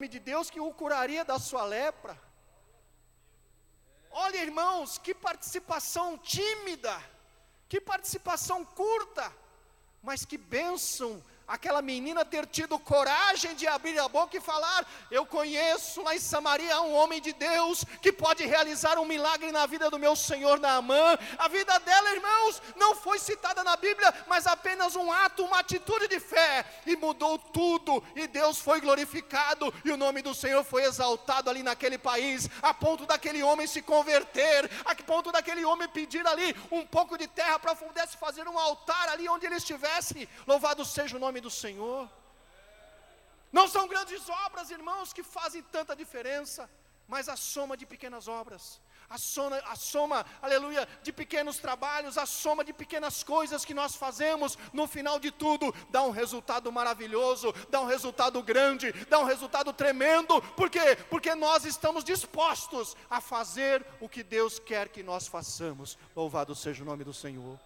de Deus que o curaria da sua lepra. Olha, irmãos, que participação tímida, que participação curta, mas que bênção aquela menina ter tido coragem de abrir a boca e falar: eu conheço lá em Samaria um homem de Deus que pode realizar um milagre na vida do meu senhor Naamã. A vida dela, irmãos, não foi citada na Bíblia, mas apenas um ato, uma atitude de fé, e mudou tudo, e Deus foi glorificado, e o nome do Senhor foi exaltado ali naquele país, a ponto daquele homem se converter, a ponto daquele homem pedir ali um pouco de terra para pudesse fazer um altar ali onde ele estivesse. Louvado seja o nome do Senhor. Não são grandes obras, irmãos, que fazem tanta diferença, mas a soma de pequenas obras, a soma, aleluia, de pequenos trabalhos, a soma de pequenas coisas que nós fazemos, no final de tudo, dá um resultado maravilhoso, dá um resultado grande, dá um resultado tremendo. Por quê? Porque nós estamos dispostos a fazer o que Deus quer que nós façamos. Louvado seja o nome do Senhor.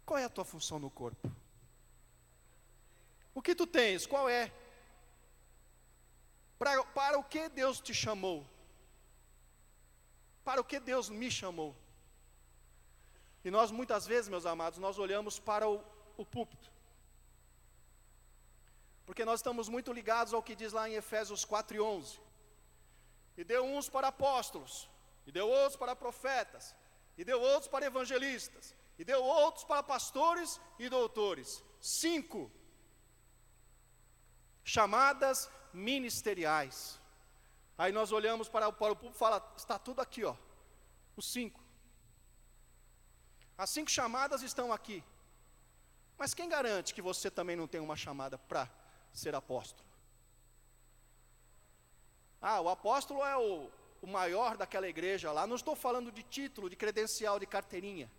Qual é a tua função no corpo? O que tu tens? Qual é? Para o que Deus te chamou? Para o que Deus me chamou? E nós muitas vezes, meus amados, nós olhamos para o púlpito, porque nós estamos muito ligados ao que diz lá em Efésios 4:11. E deu uns para apóstolos, e deu outros para profetas, e deu outros para evangelistas, e deu outros para pastores e doutores. 5 chamadas ministeriais. Aí nós olhamos para o púlpito e fala: está tudo aqui, ó. Os 5. As 5 chamadas estão aqui. Mas quem garante que você também não tem uma chamada para ser apóstolo? O apóstolo é o maior daquela igreja lá. Não estou falando de título, de credencial, de carteirinha.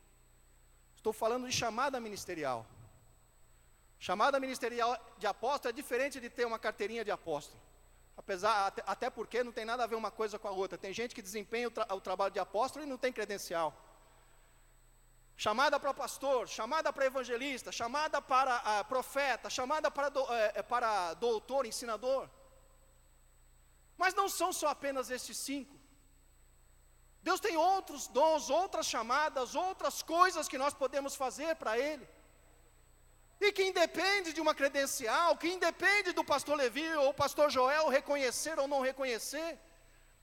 Estou falando de chamada ministerial. Chamada ministerial de apóstolo é diferente de ter uma carteirinha de apóstolo. Até porque não tem nada a ver uma coisa com a outra. Tem gente que desempenha o trabalho de apóstolo e não tem credencial. Chamada para pastor, chamada para evangelista, chamada para profeta, chamada para doutor, ensinador. Mas não são só apenas estes 5. Deus tem outros dons, outras chamadas, outras coisas que nós podemos fazer para Ele. E que independe de uma credencial, que independe do pastor Levi ou pastor Joel reconhecer ou não reconhecer.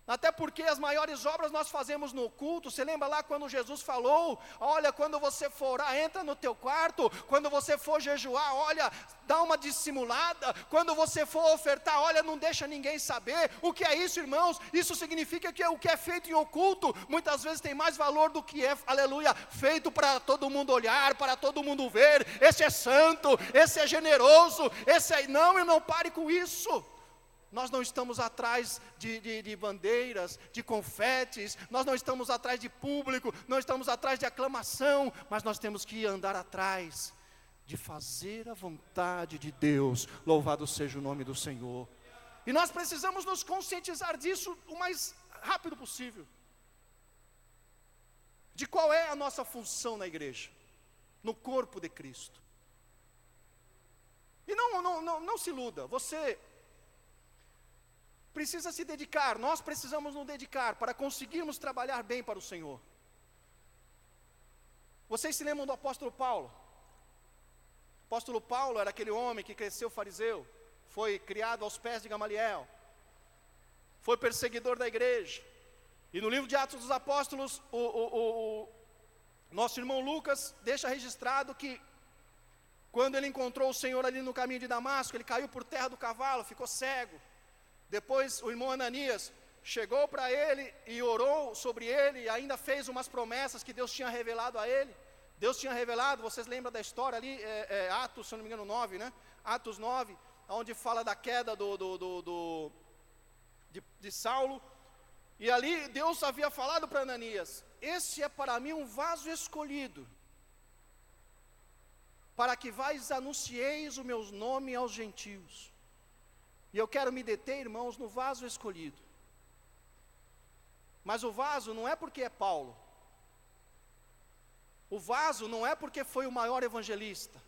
Até porque as maiores obras nós fazemos no culto. Você lembra lá quando Jesus falou: olha, quando você for orar, entra no teu quarto. Quando você for jejuar, olha, dá uma dissimulada. Quando você for ofertar, olha, não deixa ninguém saber. O que é isso, irmãos? Isso significa que o que é feito em oculto muitas vezes tem mais valor do que é, aleluia, feito para todo mundo olhar, para todo mundo ver. Esse é santo, esse é generoso, esse é... Não pare com isso. Nós não estamos atrás de bandeiras, de confetes, nós não estamos atrás de público, não estamos atrás de aclamação, mas nós temos que andar atrás de fazer a vontade de Deus. Louvado seja o nome do Senhor. E nós precisamos nos conscientizar disso o mais rápido possível. De qual é a nossa função na igreja, no corpo de Cristo. E não se iluda, você precisa se dedicar, nós precisamos nos dedicar para conseguirmos trabalhar bem para o Senhor. Vocês se lembram do apóstolo Paulo? O apóstolo Paulo era aquele homem que cresceu fariseu, foi criado aos pés de Gamaliel, foi perseguidor da igreja. E no livro de Atos dos Apóstolos, o nosso irmão Lucas deixa registrado que quando ele encontrou o Senhor ali no caminho de Damasco, ele caiu por terra do cavalo, ficou cego. Depois o irmão Ananias chegou para ele e orou sobre ele, e ainda fez umas promessas que Deus tinha revelado a ele. Deus tinha revelado, vocês lembram da história ali, Atos, se eu não me engano, 9, né? Atos 9, onde fala da queda de Saulo. E ali Deus havia falado para Ananias: esse é para mim um vaso escolhido, para que vais anuncieis o meu nome aos gentios. E eu quero me deter, irmãos, no vaso escolhido. Mas o vaso não é porque é Paulo. O vaso não é porque foi o maior evangelista.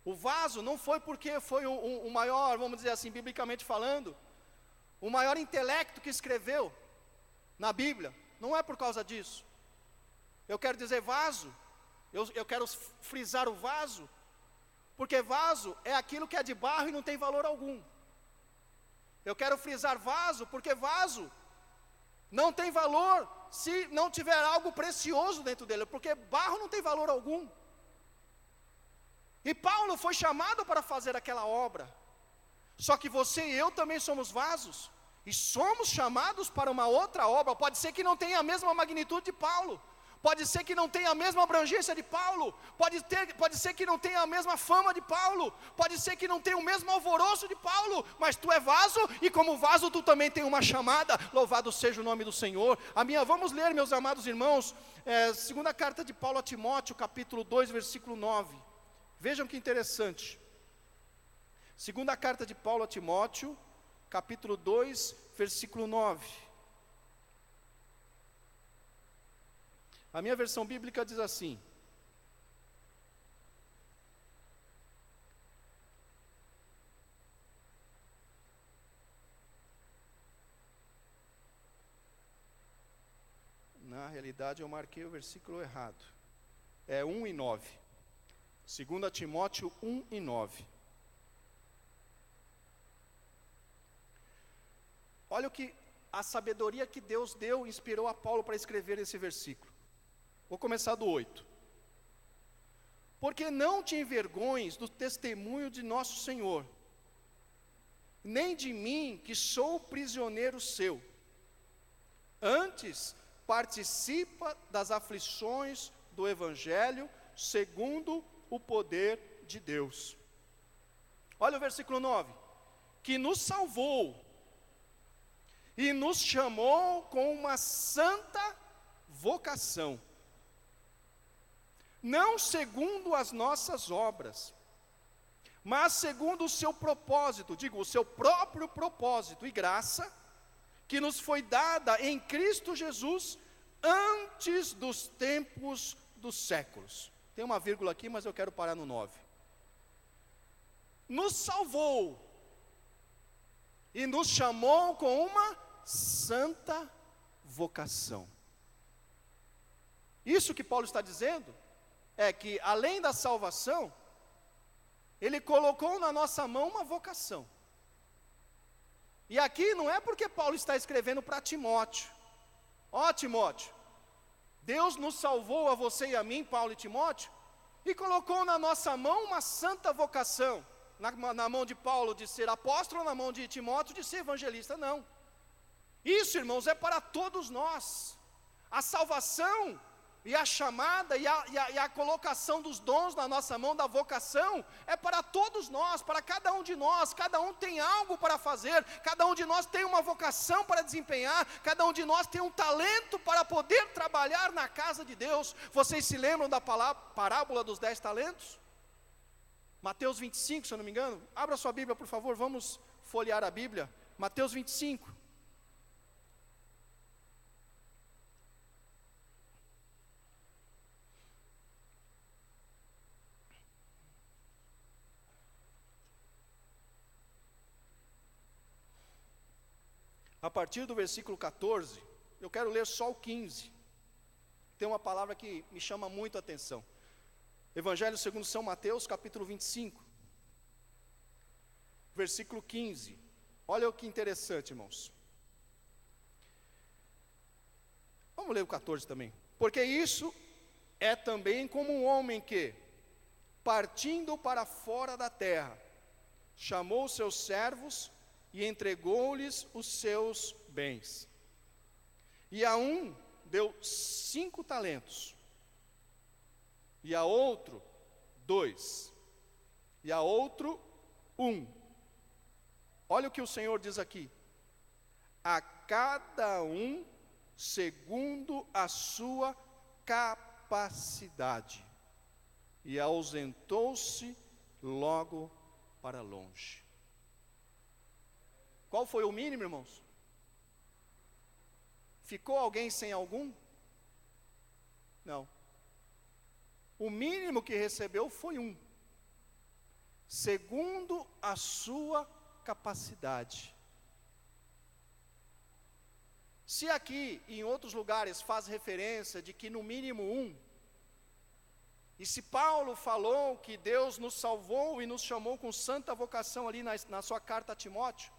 O vaso não foi porque foi o maior, vamos dizer assim, biblicamente falando, o maior intelecto que escreveu na Bíblia. Não é por causa disso. Eu quero dizer vaso, eu quero frisar o vaso, porque vaso é aquilo que é de barro e não tem valor algum. Eu quero frisar vaso, porque vaso não tem valor se não tiver algo precioso dentro dele, porque barro não tem valor algum. E Paulo foi chamado para fazer aquela obra. Só que você e eu também somos vasos, e somos chamados para uma outra obra. Pode ser que não tenha a mesma magnitude de Paulo, pode ser que não tenha a mesma abrangência de Paulo, pode ser que não tenha a mesma fama de Paulo, pode ser que não tenha o mesmo alvoroço de Paulo, mas tu é vaso, e como vaso tu também tem uma chamada. Louvado seja o nome do Senhor. Vamos ler, meus amados irmãos, segunda carta de Paulo a Timóteo, capítulo 2, versículo 9. Vejam que interessante. Segunda carta de Paulo a Timóteo, capítulo 2, versículo 9. A minha versão bíblica diz assim: na realidade eu marquei o versículo errado. É 1 e 9. 2 Timóteo 1 e 9. Olha o que a sabedoria que Deus deu, inspirou a Paulo para escrever esse versículo. Vou começar do 8. Porque não te envergonhes do testemunho de nosso Senhor, nem de mim, que sou prisioneiro seu. Antes, participa das aflições do Evangelho, segundo o poder de Deus. Olha o versículo 9. Que nos salvou e nos chamou com uma santa vocação, não segundo as nossas obras, mas segundo o seu propósito, o seu próprio propósito e graça, que nos foi dada em Cristo Jesus, antes dos tempos dos séculos. Tem uma vírgula aqui, mas eu quero parar no 9. Nos salvou e nos chamou com uma santa vocação. Isso que Paulo está dizendo é que, além da salvação, Ele colocou na nossa mão uma vocação. E aqui não é porque Paulo está escrevendo para Timóteo. Ó Timóteo, Deus nos salvou a você e a mim, Paulo e Timóteo, e colocou na nossa mão uma santa vocação. Na mão de Paulo de ser apóstolo, na mão de Timóteo de ser evangelista. Não. Isso, irmãos, é para todos nós. A salvação e a chamada e a colocação dos dons na nossa mão, da vocação, é para todos nós, para cada um de nós. Cada um tem algo para fazer, cada um de nós tem uma vocação para desempenhar, cada um de nós tem um talento para poder trabalhar na casa de Deus. Vocês se lembram da parábola dos 10 talentos? Mateus 25, se eu não me engano. Abra sua Bíblia, por favor, vamos folhear a Bíblia. Mateus 25. A partir do versículo 14, eu quero ler só o 15. Tem uma palavra que me chama muito a atenção. Evangelho segundo São Mateus, capítulo 25, versículo 15. Olha o que interessante, irmãos. Vamos ler o 14 também. Porque isso é também como um homem que, partindo para fora da terra, chamou os seus servos e entregou-lhes os seus bens. E a um deu 5 talentos, e a outro 2, e a outro 1. Olha o que o Senhor diz aqui: a cada um segundo a sua capacidade, e ausentou-se logo para longe. Qual foi o mínimo, irmãos? Ficou alguém sem algum? Não. O mínimo que recebeu foi 1. segundo a sua capacidade. Se aqui, em outros lugares, faz referência de que no mínimo um, e se Paulo falou que Deus nos salvou e nos chamou com santa vocação ali na sua carta a Timóteo,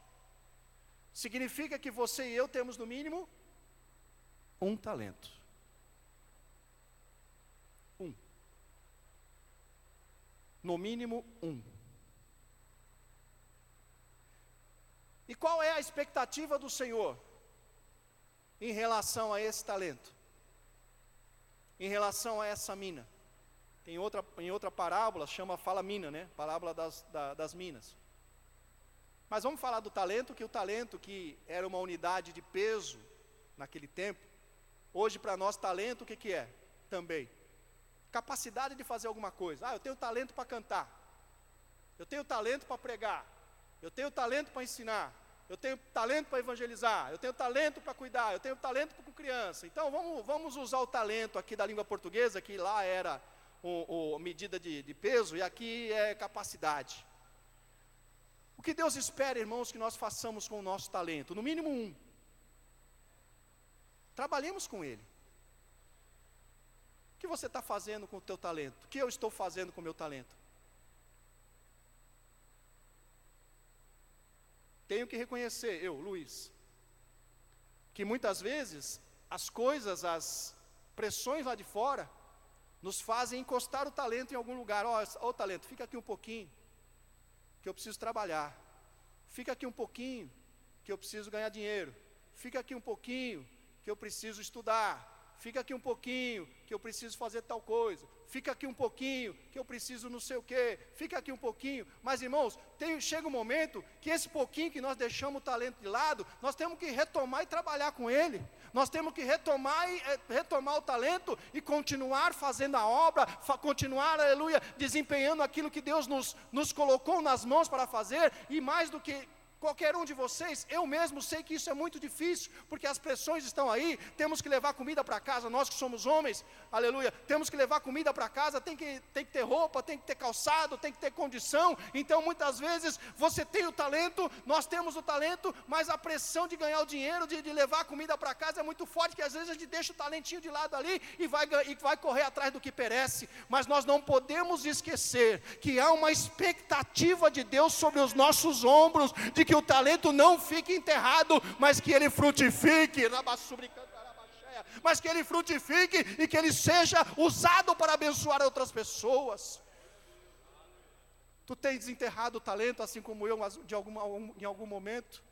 significa que você e eu temos no mínimo um talento. Um. No mínimo um. E qual é a expectativa do Senhor em relação a esse talento? Em relação a essa mina? Em outra parábola, fala mina, né? Parábola das minas. Mas vamos falar do talento, que o talento, que era uma unidade de peso naquele tempo, hoje para nós talento, o que é? Também capacidade de fazer alguma coisa. Eu tenho talento para cantar, eu tenho talento para pregar, eu tenho talento para ensinar, eu tenho talento para evangelizar, eu tenho talento para cuidar, eu tenho talento com criança. Então vamos usar o talento aqui da língua portuguesa, que lá era medida de peso, e aqui é capacidade. O que Deus espera, irmãos, que nós façamos com o nosso talento? No mínimo um. Trabalhemos com ele. O que você está fazendo com o teu talento? O que eu estou fazendo com o meu talento? Tenho que reconhecer, eu, Luiz, que muitas vezes as coisas, as pressões lá de fora, nos fazem encostar o talento em algum lugar. Ó, talento, fica aqui um pouquinho, que eu preciso trabalhar. Fica aqui um pouquinho, que eu preciso ganhar dinheiro. Fica aqui um pouquinho, que eu preciso estudar. Fica aqui um pouquinho, que eu preciso fazer tal coisa. Fica aqui um pouquinho, que eu preciso não sei o quê. Fica aqui um pouquinho. Mas, irmãos, chega um momento que esse pouquinho que nós deixamos o talento de lado, nós temos que retomar e trabalhar com ele. Nós temos que retomar o talento e continuar fazendo a obra, continuar, aleluia, desempenhando aquilo que Deus nos colocou nas mãos para fazer. E mais do que qualquer um de vocês, eu mesmo sei que isso é muito difícil, porque as pressões estão aí, temos que levar comida para casa, nós que somos homens, aleluia, temos que levar comida para casa, tem que ter roupa, tem que ter calçado, tem que ter condição. Então muitas vezes você tem o talento, nós temos o talento, mas a pressão de ganhar o dinheiro, de levar comida para casa é muito forte, que às vezes a gente deixa o talentinho de lado ali e vai correr atrás do que perece. Mas nós não podemos esquecer que há uma expectativa de Deus sobre os nossos ombros, de que o talento não fique enterrado, mas que ele frutifique, mas que ele frutifique e que ele seja usado para abençoar outras pessoas. Tu tens desenterrado o talento, assim como eu, em algum momento.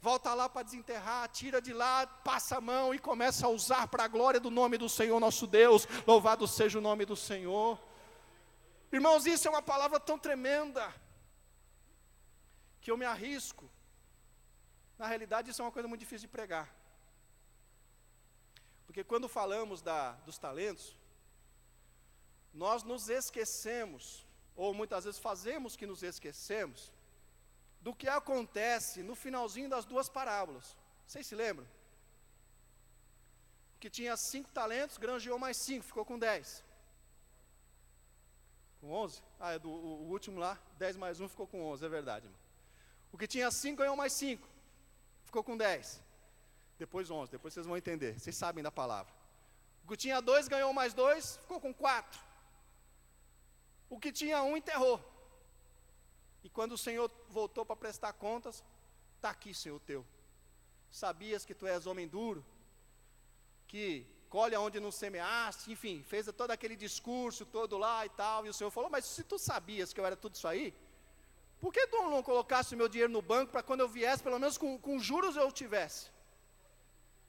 Volta lá para desenterrar, tira de lá, passa a mão e começa a usar para a glória do nome do Senhor nosso Deus. Louvado seja o nome do Senhor. Irmãos, isso é uma palavra tão tremenda que eu me arrisco. Na realidade, isso é uma coisa muito difícil de pregar. Porque quando falamos dos talentos, nós nos esquecemos, ou muitas vezes fazemos que nos esquecemos, do que acontece no finalzinho das duas parábolas. Vocês se lembram? Que tinha 5 talentos, granjeou mais 5, ficou com 10. Com 11? O último lá, 10 mais 1 ficou com 11, é verdade, irmão. O que tinha 5 ganhou mais 5, ficou com 10. Depois 11, depois vocês vão entender, vocês sabem da palavra. O que tinha 2 ganhou mais 2, ficou com 4. O que tinha 1 enterrou. E quando o Senhor voltou para prestar contas, está aqui, Senhor teu. Sabias que tu és homem duro, que colhe onde não semeaste, enfim, fez todo aquele discurso todo lá e tal. E o Senhor falou, mas se tu sabias que eu era tudo isso aí, por que tu não colocasse o meu dinheiro no banco para quando eu viesse, pelo menos com juros eu tivesse?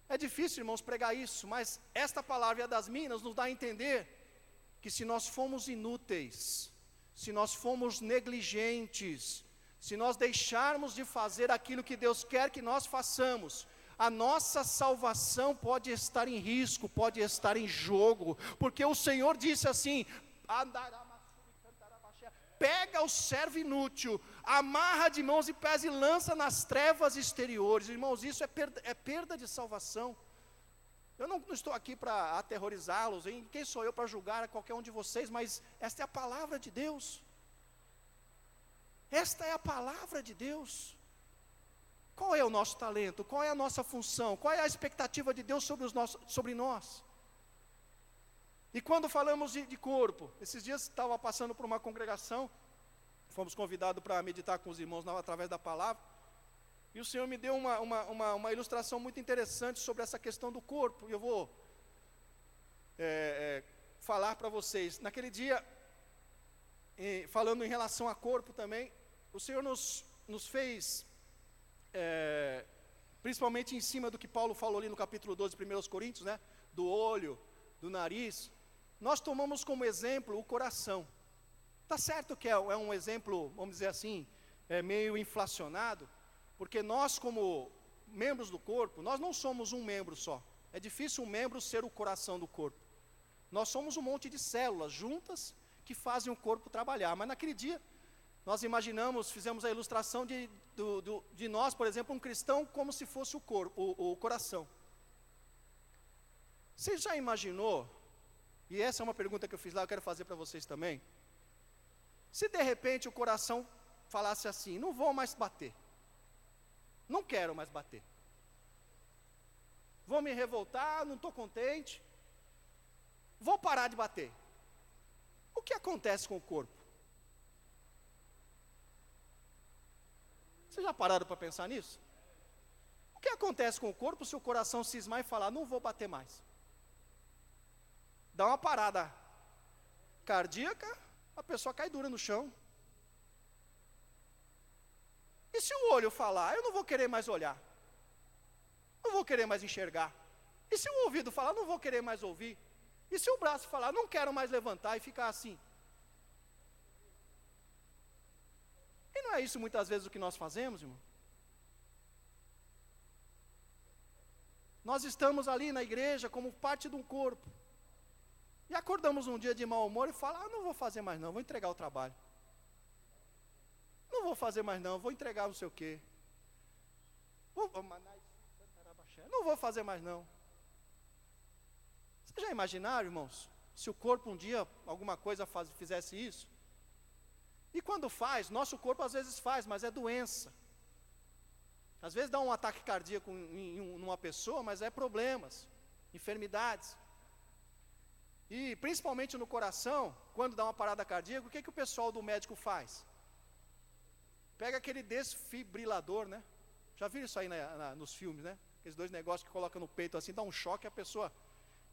É difícil, irmãos, pregar isso, mas esta palavra das minas nos dá a entender que se nós fomos inúteis, se nós fomos negligentes, se nós deixarmos de fazer aquilo que Deus quer que nós façamos, a nossa salvação pode estar em risco, pode estar em jogo, porque o Senhor disse assim: pega o servo inútil, amarra de mãos e pés e lança nas trevas exteriores. Irmãos, isso é perda de salvação. Eu não estou aqui para aterrorizá-los, hein? Quem sou eu para julgar a qualquer um de vocês, mas esta é a palavra de Deus. Esta é a palavra de Deus. Qual é o nosso talento? Qual é a nossa função? Qual é a expectativa de Deus sobre nós? E quando falamos de corpo, esses dias estava passando por uma congregação, fomos convidados para meditar com os irmãos através da palavra, e o Senhor me deu uma ilustração muito interessante sobre essa questão do corpo, e eu vou falar para vocês. Naquele dia, falando em relação a corpo também, o Senhor nos fez, principalmente em cima do que Paulo falou ali no capítulo 12 de 1 Coríntios, né, do olho, do nariz, nós tomamos como exemplo o coração. Está certo que é um exemplo, vamos dizer assim, meio inflacionado, porque nós como membros do corpo, nós não somos um membro só. É difícil um membro ser o coração do corpo. Nós somos um monte de células juntas que fazem o corpo trabalhar. Mas naquele dia, nós fizemos a ilustração de nós, por exemplo, um cristão como se fosse o coração. Você já imaginou, e essa é uma pergunta que eu fiz lá, eu quero fazer para vocês também, se de repente o coração falasse assim, não vou mais bater, não quero mais bater, vou me revoltar, não estou contente, vou parar de bater. O que acontece com o corpo? Vocês já pararam para pensar nisso? O que acontece com o corpo se o coração cismar e falar, não vou bater mais? Dá uma parada cardíaca, a pessoa cai dura no chão. E se o olho falar, eu não vou querer mais olhar, não vou querer mais enxergar? E se o ouvido falar, não vou querer mais ouvir? E se o braço falar, não quero mais levantar e ficar assim? E não é isso muitas vezes o que nós fazemos, irmão? Nós estamos ali na igreja como parte de um corpo. E acordamos um dia de mau humor e falamos, não vou fazer mais não, vou entregar o trabalho. Não vou fazer mais não, vou entregar não sei o quê. Não vou fazer mais não. Vocês já imaginaram, irmãos, se o corpo um dia, alguma coisa fizesse isso? E quando faz, nosso corpo às vezes faz, mas é doença. Às vezes dá um ataque cardíaco numa pessoa, mas é problemas, enfermidades. E principalmente no coração, quando dá uma parada cardíaca, o que o pessoal do médico faz? Pega aquele desfibrilador, né? Já viram isso aí nos filmes, né? Aqueles dois negócios que colocam no peito assim, dá um choque, a pessoa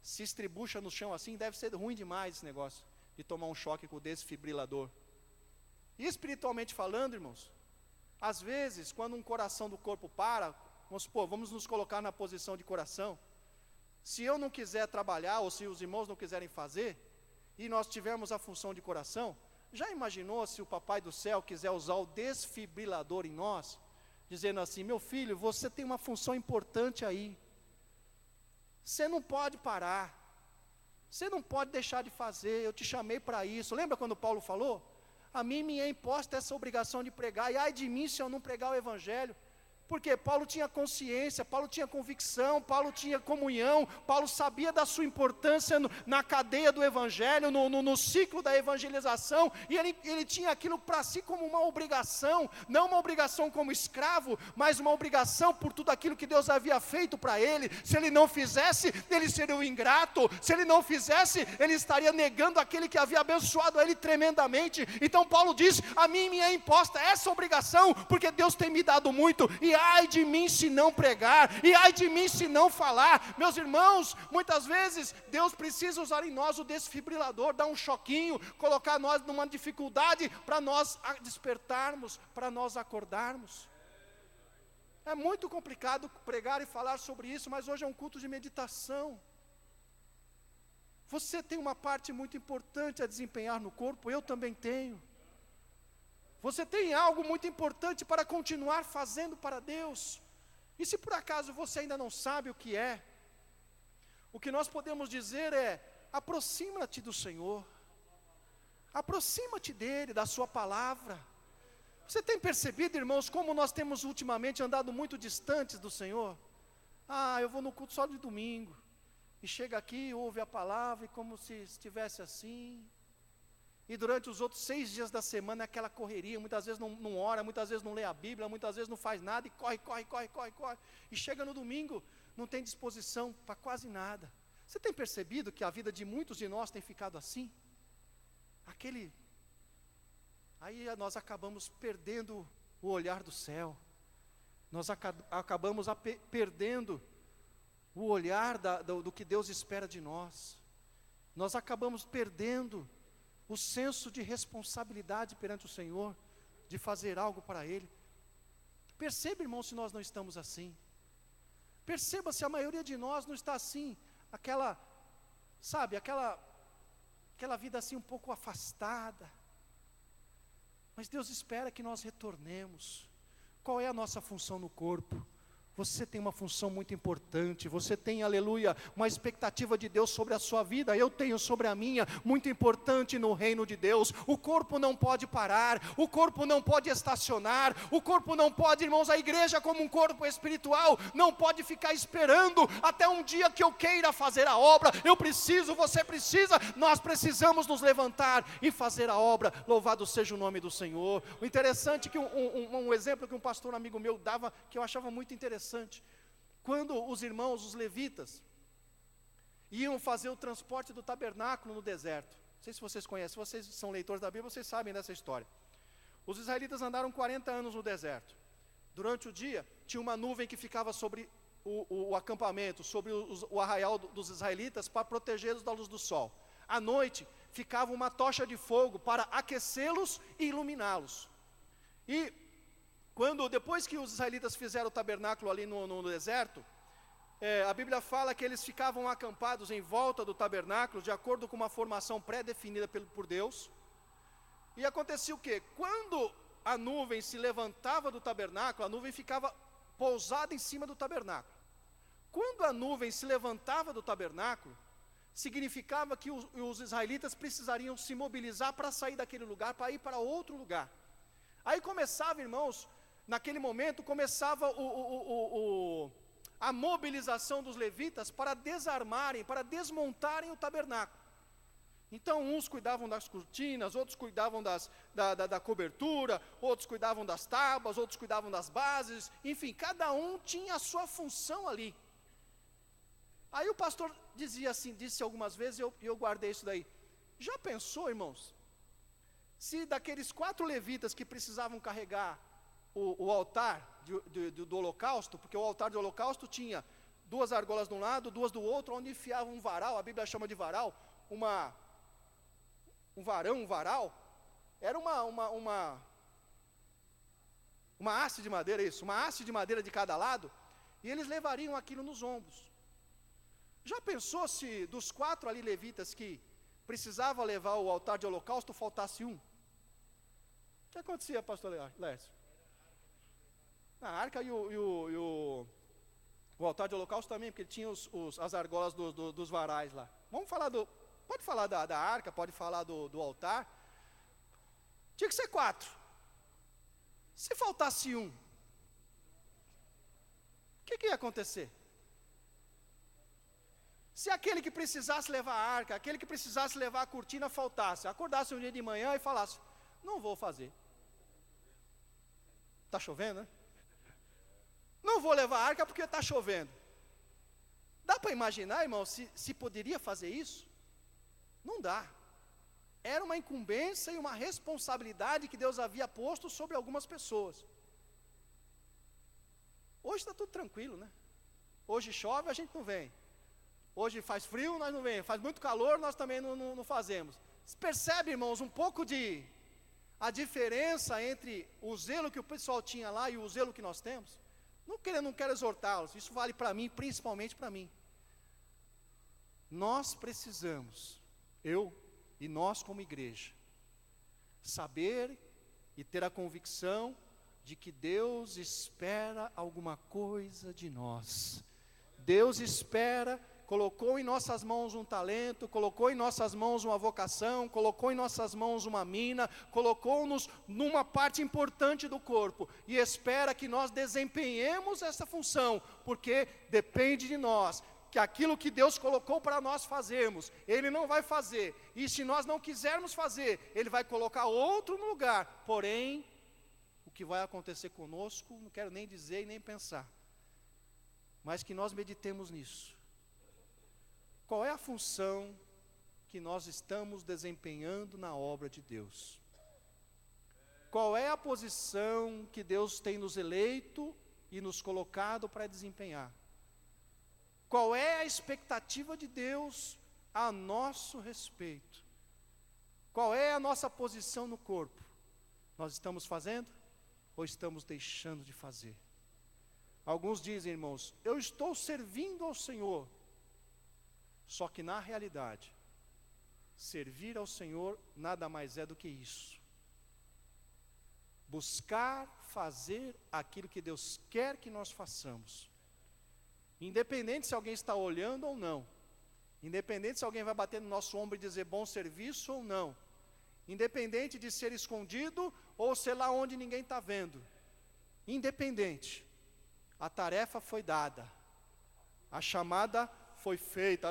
se estribucha no chão assim, deve ser ruim demais esse negócio, de tomar um choque com o desfibrilador. E espiritualmente falando, irmãos, às vezes, quando um coração do corpo para, vamos supor, vamos nos colocar na posição de coração, se eu não quiser trabalhar, ou se os irmãos não quiserem fazer, e nós tivermos a função de coração, já imaginou se o Papai do Céu quiser usar o desfibrilador em nós, dizendo assim, meu filho, você tem uma função importante aí, você não pode parar, você não pode deixar de fazer, eu te chamei para isso. Lembra quando Paulo falou? A mim me é imposta essa obrigação de pregar, e ai de mim se eu não pregar o Evangelho. Porque Paulo tinha consciência, Paulo tinha convicção, Paulo tinha comunhão, Paulo sabia da sua importância na cadeia do Evangelho, no ciclo da evangelização, e ele tinha aquilo para si como uma obrigação, não uma obrigação como escravo, mas uma obrigação por tudo aquilo que Deus havia feito para ele. Se ele não fizesse, ele seria um ingrato, se ele não fizesse, ele estaria negando aquele que havia abençoado ele tremendamente. Então Paulo diz, a mim me é imposta essa obrigação, porque Deus tem me dado muito, e ai de mim se não pregar, e ai de mim se não falar. Meus irmãos, muitas vezes Deus precisa usar em nós o desfibrilador, dar um choquinho, colocar nós numa dificuldade, para nós despertarmos, para nós acordarmos. É muito complicado pregar e falar sobre isso, mas hoje é um culto de meditação. Você tem uma parte muito importante a desempenhar no corpo, eu também tenho. Você tem algo muito importante para continuar fazendo para Deus. E se por acaso você ainda não sabe o que é, o que nós podemos dizer é, aproxima-te do Senhor, aproxima-te dEle, da sua palavra. Você tem percebido, irmãos, como nós temos ultimamente andado muito distantes do Senhor? Eu vou no culto só de domingo, e chega aqui, ouve a palavra, e como se estivesse assim. E durante os outros 6 dias da semana é aquela correria, muitas vezes não ora, muitas vezes não lê a Bíblia, muitas vezes não faz nada e corre. E chega no domingo, não tem disposição para quase nada. Você tem percebido que a vida de muitos de nós tem ficado assim? Aí nós acabamos perdendo o olhar do céu. Nós acabamos perdendo o olhar do que Deus espera de nós. Nós acabamos perdendo o senso de responsabilidade perante o Senhor, de fazer algo para Ele. Perceba, irmão, se nós não estamos assim. Perceba se a maioria de nós não está assim, aquela vida assim um pouco afastada. Mas Deus espera que nós retornemos. Qual é a nossa função no corpo? Você tem uma função muito importante, você tem, aleluia, uma expectativa de Deus sobre a sua vida, eu tenho sobre a minha, muito importante no reino de Deus. O corpo não pode parar, o corpo não pode estacionar, o corpo não pode, irmãos, a igreja como um corpo espiritual, não pode ficar esperando até um dia que eu queira fazer a obra. Eu preciso, você precisa, nós precisamos nos levantar e fazer a obra. Louvado seja o nome do Senhor. O interessante é que um exemplo que um pastor amigo meu dava, que eu achava muito interessante, quando os irmãos, os levitas, iam fazer o transporte do tabernáculo no deserto. Não sei se vocês conhecem, se vocês são leitores da Bíblia, vocês sabem dessa história. Os israelitas andaram 40 anos no deserto. Durante o dia, tinha uma nuvem que ficava sobre o acampamento, sobre o arraial dos israelitas, para protegê-los da luz do sol. À noite, ficava uma tocha de fogo para aquecê-los e iluminá-los. E depois que os israelitas fizeram o tabernáculo ali no deserto, a Bíblia fala que eles ficavam acampados em volta do tabernáculo, de acordo com uma formação pré-definida por Deus. E acontecia o quê? Quando a nuvem se levantava do tabernáculo, a nuvem ficava pousada em cima do tabernáculo. Quando a nuvem se levantava do tabernáculo, significava que os israelitas precisariam se mobilizar para sair daquele lugar, para ir para outro lugar. Aí começava, irmãos, naquele momento começava a mobilização dos levitas para desarmarem, para desmontarem o tabernáculo. Então uns cuidavam das cortinas, outros cuidavam da cobertura, outros cuidavam das tábuas, outros cuidavam das bases, enfim, cada um tinha a sua função ali. Aí o pastor disse algumas vezes, e eu guardei isso daí. Já pensou, irmãos, se daqueles 4 levitas que precisavam carregar o altar do holocausto, porque o altar do holocausto tinha 2 argolas de um lado, 2 do outro, onde enfiava um varal, a Bíblia chama de varal, um varal, era uma haste de madeira, uma haste de madeira de cada lado, e eles levariam aquilo nos ombros. Já pensou se dos 4 ali levitas que precisavam levar o altar de holocausto, faltasse um? O que acontecia, pastor Lécio? A arca e o altar de holocausto também, porque tinha as argolas dos varais lá. Pode falar da arca, pode falar do altar. Tinha que ser 4. Se faltasse um, o que ia acontecer? Se aquele que precisasse levar a arca, aquele que precisasse levar a cortina faltasse, acordasse um dia de manhã e falasse, não vou fazer. Está chovendo, né? Não vou levar a arca porque está chovendo. Dá para imaginar, irmão, se poderia fazer isso? Não dá. Era uma incumbência e uma responsabilidade que Deus havia posto sobre algumas pessoas. Hoje está tudo tranquilo, né? Hoje chove, a gente não vem. Hoje faz frio, nós não vem. Faz muito calor, nós também não fazemos. Você percebe, irmãos, um pouco a diferença entre o zelo que o pessoal tinha lá e o zelo que nós temos? Não quero exortá-los, isso vale para mim, principalmente para mim. Nós precisamos, eu e nós como igreja, saber e ter a convicção de que Deus espera alguma coisa de nós. Deus espera, colocou em nossas mãos um talento, colocou em nossas mãos uma vocação, colocou em nossas mãos uma mina, colocou-nos numa parte importante do corpo, e espera que nós desempenhemos essa função, porque depende de nós, que aquilo que Deus colocou para nós fazermos, Ele não vai fazer. E se nós não quisermos fazer, Ele vai colocar outro no lugar. Porém, o que vai acontecer conosco, não quero nem dizer e nem pensar. Mas que nós meditemos nisso. Qual é a função que nós estamos desempenhando na obra de Deus? Qual é a posição que Deus tem nos eleito e nos colocado para desempenhar? Qual é a expectativa de Deus a nosso respeito? Qual é a nossa posição no corpo? Nós estamos fazendo ou estamos deixando de fazer? Alguns dizem, irmãos, eu estou servindo ao Senhor. Só que na realidade, servir ao Senhor nada mais é do que isso. Buscar fazer aquilo que Deus quer que nós façamos. Independente se alguém está olhando ou não. Independente se alguém vai bater no nosso ombro e dizer bom serviço ou não. Independente de ser escondido ou ser lá onde ninguém está vendo. Independente. A tarefa foi dada. A chamada foi feita.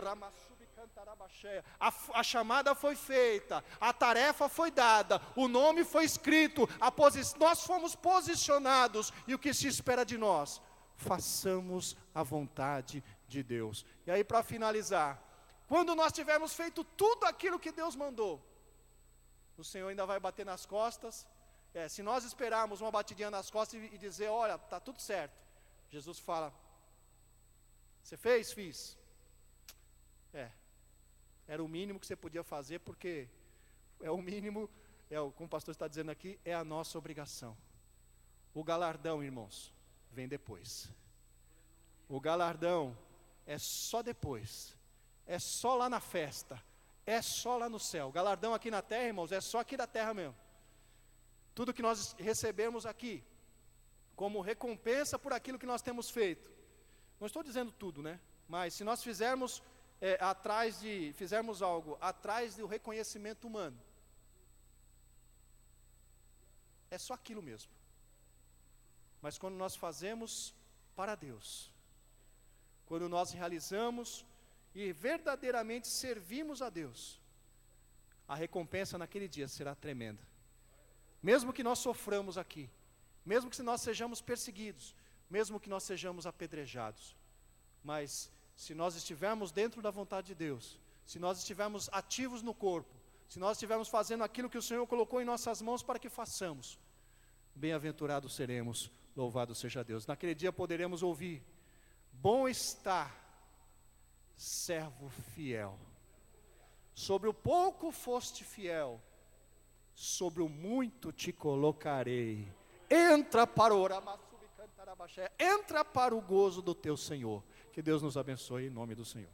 A chamada foi feita. A tarefa foi dada. O nome foi escrito. Nós fomos posicionados. E o que se espera de nós? Façamos a vontade de Deus. E aí, para finalizar, quando nós tivermos feito tudo aquilo que Deus mandou, o Senhor ainda vai bater nas costas. Se nós esperarmos uma batidinha nas costas e dizer, olha, está tudo certo, Jesus fala, você fez? Fiz. Era o mínimo que você podia fazer, porque é o mínimo, como o pastor está dizendo aqui, é a nossa obrigação. O galardão, irmãos, vem depois. O galardão é só depois. É só lá na festa. É só lá no céu. O galardão aqui na terra, irmãos, é só aqui da terra mesmo. Tudo que nós recebemos aqui, como recompensa por aquilo que nós temos feito. Não estou dizendo tudo, né? Mas se nós fizermos algo atrás do reconhecimento humano, é só aquilo mesmo. Mas quando nós fazemos para Deus, quando nós realizamos e verdadeiramente servimos a Deus, a recompensa naquele dia será tremenda. Mesmo que nós soframos aqui, mesmo que nós sejamos perseguidos, mesmo que nós sejamos apedrejados, mas se nós estivermos dentro da vontade de Deus, se nós estivermos ativos no corpo, se nós estivermos fazendo aquilo que o Senhor colocou em nossas mãos para que façamos, bem-aventurados seremos, louvado seja Deus. Naquele dia poderemos ouvir, bom está, servo fiel. Sobre o pouco foste fiel, sobre o muito te colocarei. Entra para o entra para o gozo do teu Senhor. Que Deus nos abençoe em nome do Senhor.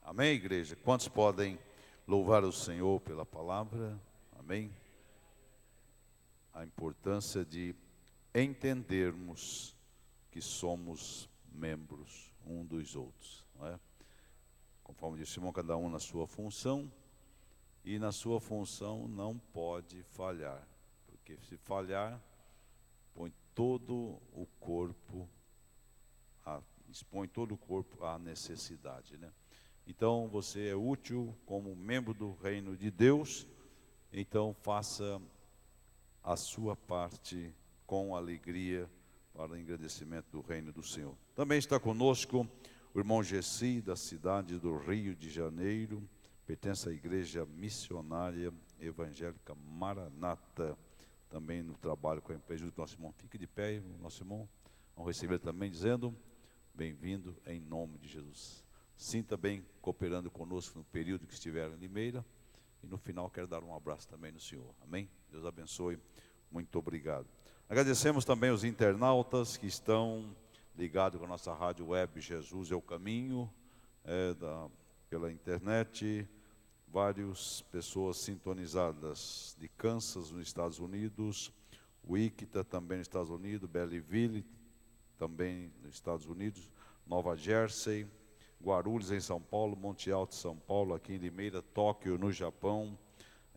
Amém, igreja? Quantos podem louvar o Senhor pela palavra? Amém? A importância de entendermos que somos membros um dos outros, não é? Conforme disse Simão, cada um na sua função, e na sua função não pode falhar, porque se falhar, põe todo o corpo, expõe todo o corpo à necessidade, né? Então você é útil como membro do reino de Deus, então faça a sua parte com alegria para o engrandecimento do reino do Senhor. Também está conosco o irmão Gessi, da cidade do Rio de Janeiro, pertence à igreja missionária evangélica Maranata, também no trabalho com a empresa do nosso irmão. Fique de pé, nosso irmão, vamos receber também dizendo, bem-vindo em nome de Jesus. Sinta bem cooperando conosco no período que estiver em Limeira, e no final quero dar um abraço também no Senhor, amém? Deus abençoe, muito obrigado. Agradecemos também os internautas que estão ligados com a nossa rádio web Jesus é o Caminho, pela internet, várias pessoas sintonizadas de Kansas, nos Estados Unidos, Wichita também nos Estados Unidos, Belleville também nos Estados Unidos, Nova Jersey, Guarulhos em São Paulo, Monte Alto São Paulo, aqui em Limeira, Tóquio no Japão,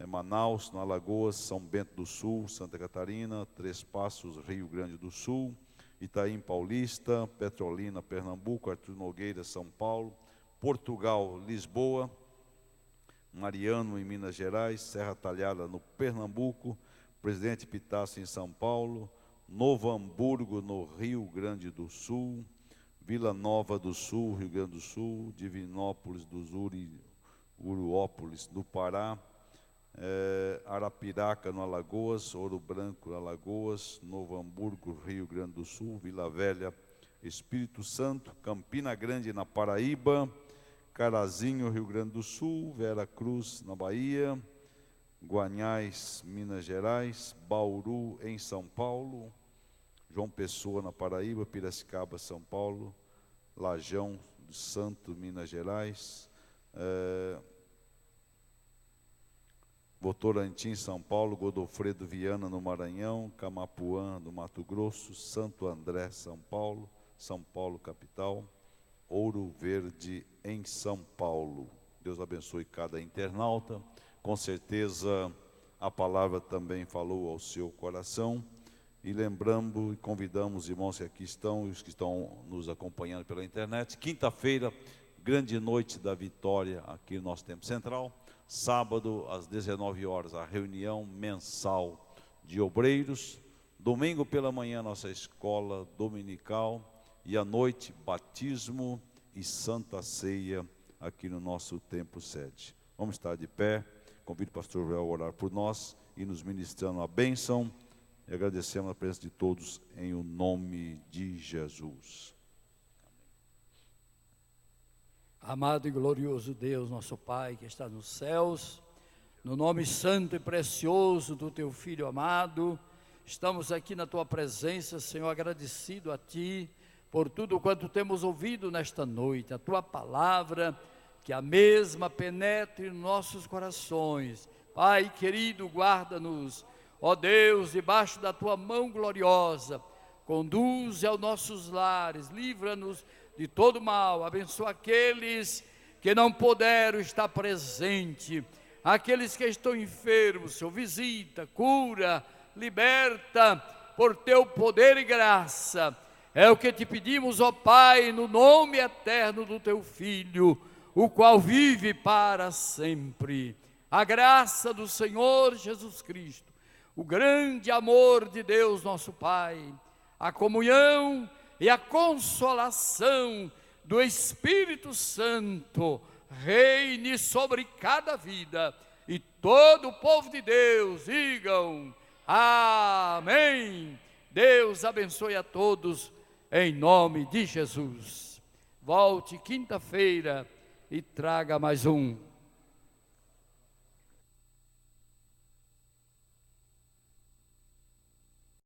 Manaus, no Alagoas, São Bento do Sul, Santa Catarina, Três Passos, Rio Grande do Sul, Itaim Paulista, Petrolina, Pernambuco, Arthur Nogueira, São Paulo, Portugal, Lisboa, Mariano, em Minas Gerais, Serra Talhada, no Pernambuco, Presidente Pitácio, em São Paulo, Novo Hamburgo, no Rio Grande do Sul, Vila Nova do Sul, Rio Grande do Sul, Divinópolis dos Uruópolis, no Pará, Arapiraca, no Alagoas, Ouro Branco, Alagoas, Novo Hamburgo, Rio Grande do Sul, Vila Velha, Espírito Santo, Campina Grande, na Paraíba, Carazinho, Rio Grande do Sul, Vera Cruz, na Bahia, Guanhais, Minas Gerais, Bauru, em São Paulo, João Pessoa, na Paraíba, Piracicaba, São Paulo, Lajão do Santo, Minas Gerais, Votorantim, São Paulo, Godofredo Viana, no Maranhão, Camapuã, no Mato Grosso, Santo André, São Paulo, capital, Ouro Verde, em São Paulo. Deus abençoe cada internauta. Com certeza a palavra também falou ao seu coração. E lembrando e convidamos os irmãos que aqui estão e os que estão nos acompanhando pela internet. Quinta-feira, grande noite da vitória aqui no nosso Templo Central. Sábado, às 19 horas, a reunião mensal de obreiros. Domingo pela manhã, nossa escola dominical. E à noite, batismo e santa ceia aqui no nosso templo sede. Vamos estar de pé. Convido o pastor Joel a orar por nós e nos ministrando a bênção. E agradecemos a presença de todos em o nome de Jesus. Amado e glorioso Deus, nosso Pai, que está nos céus, no nome santo e precioso do Teu Filho amado, estamos aqui na Tua presença, Senhor, agradecido a Ti, por tudo quanto temos ouvido nesta noite, a Tua palavra, que a mesma penetre em nossos corações. Pai querido, guarda-nos, ó Deus, debaixo da Tua mão gloriosa, conduze aos nossos lares, livra-nos de todo mal, abençoa aqueles que não puderam estar presente, aqueles que estão enfermos, Senhor, visita, cura, liberta, por Teu poder e graça. É o que te pedimos, ó Pai, no nome eterno do Teu Filho, o qual vive para sempre. A graça do Senhor Jesus Cristo, o grande amor de Deus nosso Pai, a comunhão e a consolação do Espírito Santo reine sobre cada vida, e todo o povo de Deus digam amém. Deus abençoe a todos em nome de Jesus. Volte quinta-feira e traga mais um.